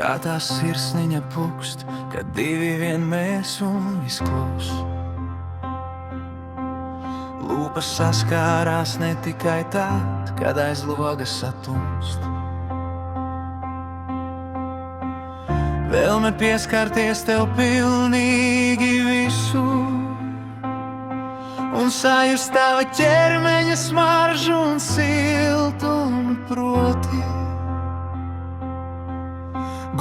Kā tā sirsniņa pukst, kad divi vien mēs un viss klus. Lūpas saskārās ne tikai tad, kad aiz logas satumst. Vēlme pieskarties tev pilnīgi visu un sajust tava ķermeņa smaržu un siltumu proti.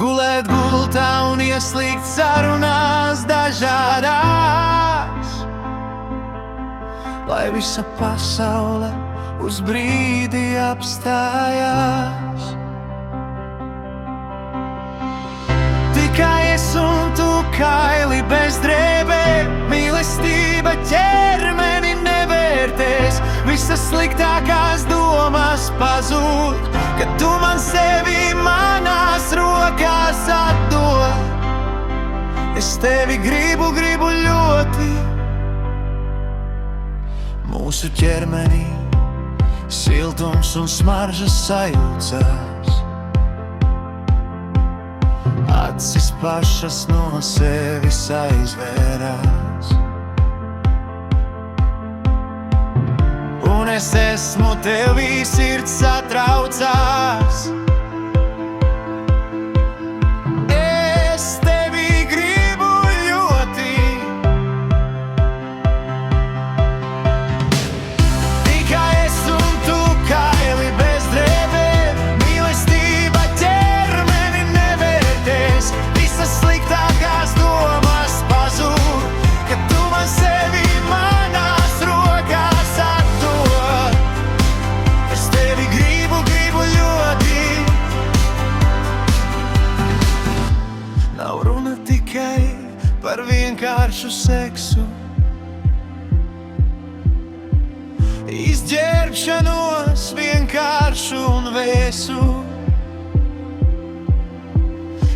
Gulēt gultā un ieslīgt sarunās dažādās, lai visa pasaule uz brīdi apstājās. Tikai es un tu kaili bez drēbēm, mīlestība ķermeni nevērtēs. Visas sliktākās domas pazūd, kad tu man sevi manās rokās atdod. Es tevi gribu ļoti. Mūsu ķermenī siltums un smaržas sajūcās. Acis pašas no sevis aizvērās. Un es esmu tevī, sirds satraucās. Es tevi gribu ļoti. Tikai es un tu kaili bez drēbēm, mīlestība ķermeni nevērtēs. Visas sliktākās domas pazūd, kad tu man sevi manās rokās atdod. Es tevi gribu ļoti. Nav runa tikai par vienkāršu seksu, izģērbšanos vienkāršu un vēsu.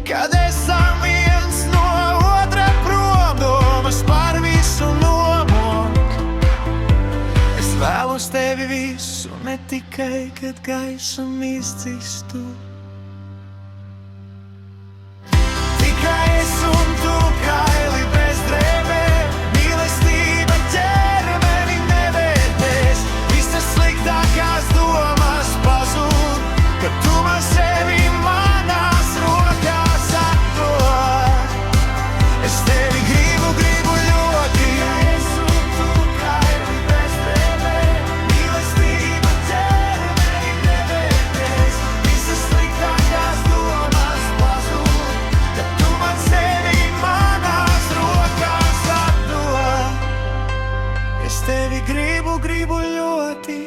Kad esam viens no otra prom, domas par visu nomok. Es vēlos tevi visu, ne tikai, kad gaisam izdzistu. Tikai es un tu kaili bez drēbēm, mīlestība ķermeni nevērtēs. Visas sliktākās domas pazūd, kad tu man sevi manās rokās atdod. Es tevi gribu ļoti. Es un tu kaili bez drēbēm, mīlestība ķermeni nevērtēs. Visas sliktākās domas pazūd, kad tu man sevi manās rokās atdod. Es tevi gribu ļoti.